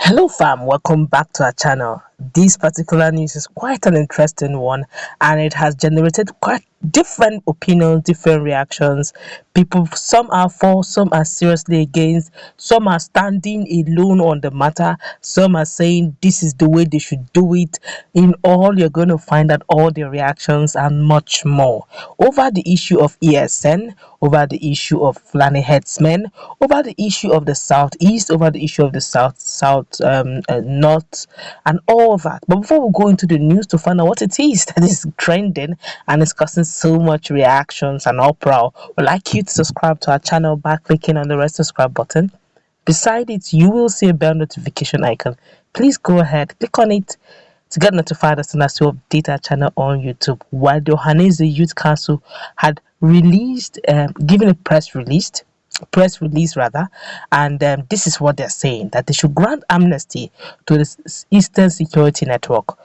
Hello fam, welcome back to our channel. This particular news is quite an interesting one and it has generated quite different opinions, different reactions. People, some are for, some are seriously against, some are standing alone on the matter, some are saying this is the way they should do it. In all, you're going to find out all the reactions and much more over the issue of ESN, over the issue of Fulani headsmen, over the issue of the southeast, over the issue of the north, and all that. But before we go into the news to find out what it is that is trending and is causing so much reactions and uproar, we'd like you to subscribe to our channel by clicking on the red subscribe button. Beside it, you will see a bell notification icon. Please go ahead, click on it to get notified as soon as we update our channel on YouTube. While the Ohanese Youth Council had given a press release rather, and this is what they're saying: that they should grant amnesty to the Eastern Security Network.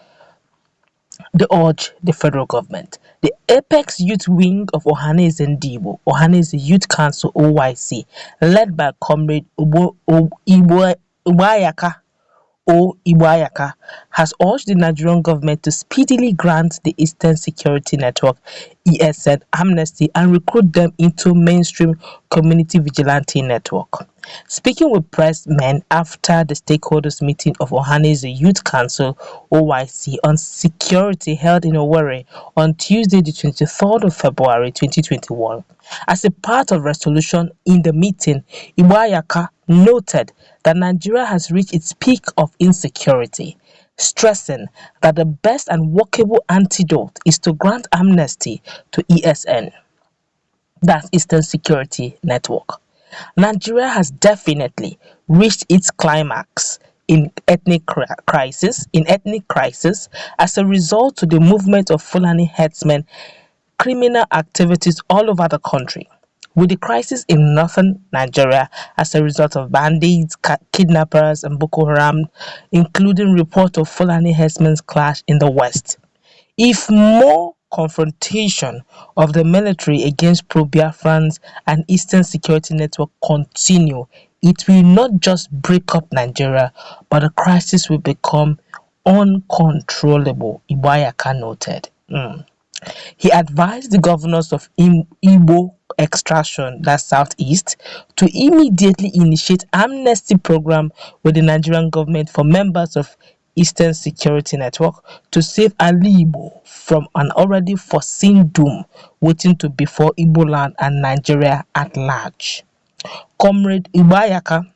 They urge the federal government. The apex youth wing of Ohanese Ndibo, Ohanese Youth Council (OYC), led by Comrade Iboayaka Iboayaka, has urged the Nigerian government to speedily grant the Eastern Security Network (ESN) amnesty and recruit them into mainstream community vigilante network. Speaking with pressmen after the stakeholders meeting of Ohanese Youth Council (OYC) on security held in Owerri on Tuesday the 23rd of February 2021, as a part of resolution in the meeting, Iboayaka noted that Nigeria has reached its peak of insecurity, stressing that the best and workable antidote is to grant amnesty to ESN, that's Eastern Security Network. Nigeria has definitely reached its climax in ethnic crisis as a result to the movement of Fulani headsmen, criminal activities all over the country, with the crisis in northern Nigeria as a result of bandits, kidnappers, and Boko Haram, including report of Fulani herdsmen's clash in the west. If more confrontation of the military against pro-Biafrans and Eastern Security Network continue, it will not just break up Nigeria, but the crisis will become uncontrollable, Iboayaka noted. He advised the governors of Igbo extraction, that's southeast, to immediately initiate amnesty program with the Nigerian government for members of Eastern Security Network to save Ali Igbo from an already foreseen doom waiting to befall Igbo land and Nigeria at large. Comrade Ibayaka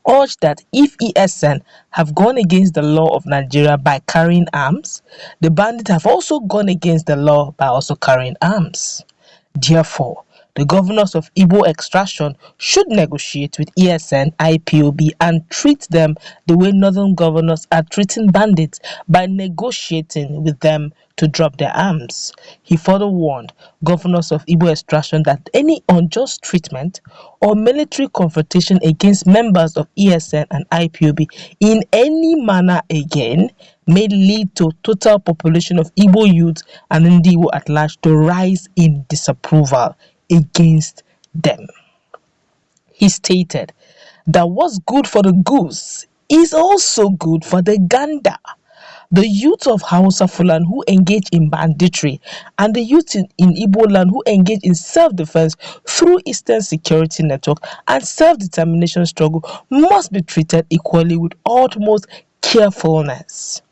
urged that if ESN have gone against the law of Nigeria by carrying arms, the bandits have also gone against the law by also carrying arms. Therefore, the governors of Igbo extraction should negotiate with ESN, IPOB and treat them the way northern governors are treating bandits by negotiating with them to drop their arms. He further warned governors of Igbo extraction that any unjust treatment or military confrontation against members of ESN and IPOB in any manner again may lead to total population of Igbo youth and Igbo at large to rise in disapproval against them. He stated that what's good for the goose is also good for the gander. The youth of Hausa Fulani who engage in banditry and the youth in Igbo land who engage in self-defense through Eastern Security Network and self-determination struggle must be treated equally with utmost carefulness.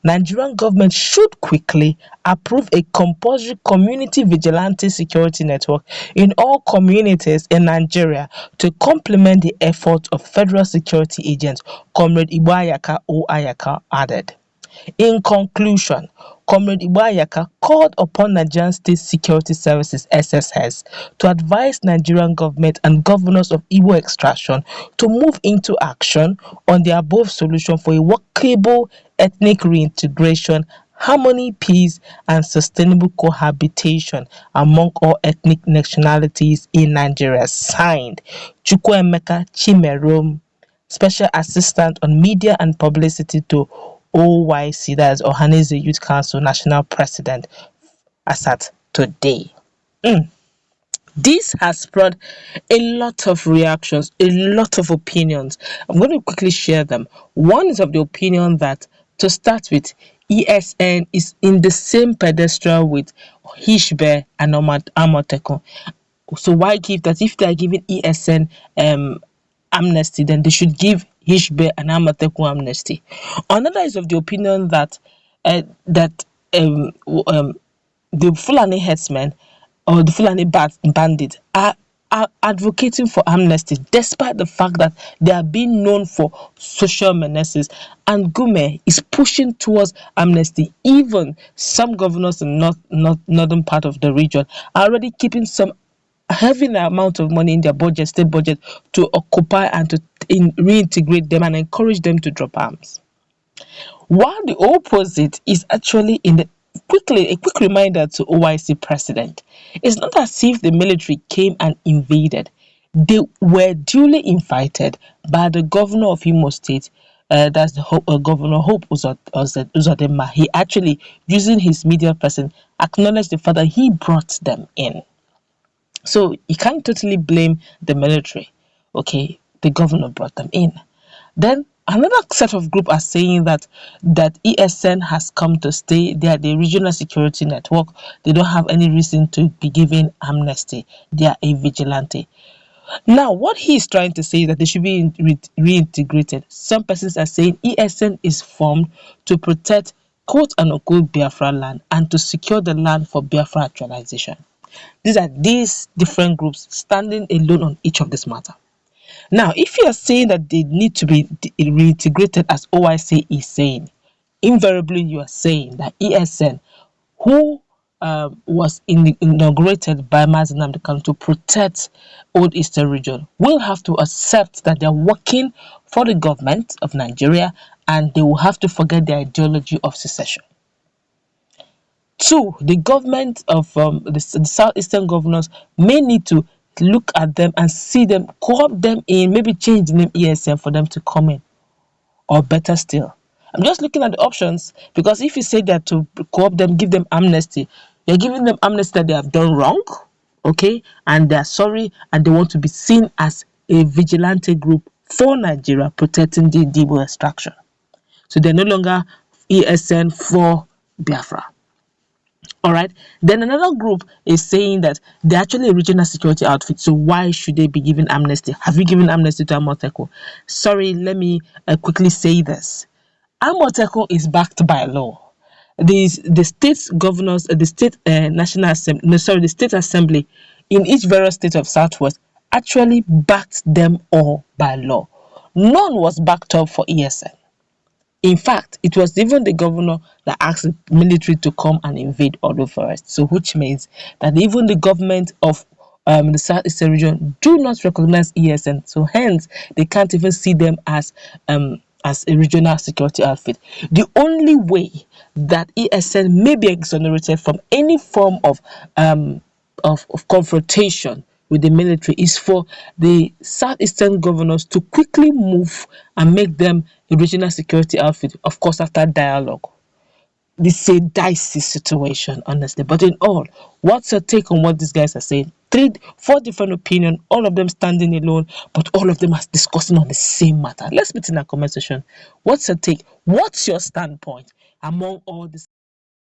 Nigerian government should quickly approve a compulsory community vigilante security network in all communities in Nigeria to complement the efforts of federal security agents, Comrade Iboayaka Oyaka added. In conclusion, Comrade Iboayaka called upon Nigerian State Security Services (SSS) to advise Nigerian government and governors of Igbo extraction to move into action on the above solution for a workable ethnic reintegration, harmony, peace, and sustainable cohabitation among all ethnic nationalities in Nigeria. Signed, Chukwuemeka Chimerom, Special Assistant on Media and Publicity to OYC, that is Ohanese Youth Council National President, as at today. This has spread a lot of reactions, a lot of opinions. I'm going to quickly share them. One is of the opinion that, to start with, ESN is in the same pedestal with Hishbe and Amotekun. So why give that? If they are giving ESN amnesty, then they should give Hishbe and Amateku amnesty. Another is of the opinion that that the Fulani herdsmen or the Fulani bandits are advocating for amnesty despite the fact that they are being known for social menaces, and Gume is pushing towards amnesty. Even some governors in northern part of the region are already keeping some heavy amount of money in their budget, state budget, to occupy and to reintegrate them and encourage them to drop arms. While the opposite is actually in the quickly a quick reminder to OIC president. It's not as if the military came and invaded. They were duly invited by the governor of Imo State. That's the Governor Hope Uzodinma. He actually, using his media person, acknowledged the fact that he brought them in. So you can't totally blame the military. Okay, the governor brought them in. Then another set of group are saying that ESN has come to stay. They are the regional security network. They don't have any reason to be given amnesty. They are a vigilante. Now, what he is trying to say is that they should be reintegrated. Some persons are saying ESN is formed to protect quote unquote Biafra land and to secure the land for Biafra actualization. These are these different groups standing alone on each of this matter. Now, if you are saying that they need to be reintegrated as OIC is saying, invariably you are saying that ESN, who was inaugurated by Nnamdi Kanu to protect Old Eastern region, will have to accept that they are working for the government of Nigeria and they will have to forget their ideology of secession. Two, the government of the southeastern governors may need to look at them and see them, co-opt them in, maybe change the name ESN for them to come in. Or better still, I'm just looking at the options, because if you say that to co-opt them, give them amnesty, you're giving them amnesty that they have done wrong, okay, and they're sorry and they want to be seen as a vigilante group for Nigeria protecting the Igbo extraction. So they're no longer ESN for Biafra. All right. Then another group is saying that they're actually a regional security outfit. So why should they be given amnesty? Have you given amnesty to Amotekun? Sorry, let me quickly say this. Amotekun is backed by law. The state governors, the state national assembly, no, sorry, the state assembly in each various state of Southwest actually backed them all by law. None was backed up for ESN. In fact, it was even the governor that asked the military to come and invade Odo Forest. So, which means that even the government of the Southeastern region do not recognize ESN. So, hence, they can't even see them as a regional security outfit. The only way that ESN may be exonerated from any form of confrontation with the military is for the southeastern governors to quickly move and make them a regional security outfit, of course, after dialogue. This is a dicey situation, honestly. But in all, what's your take on what these guys are saying? 4 different opinions, all of them standing alone, but all of them are discussing on the same matter. Let's meet in our comment section. What's your take? What's your standpoint among all these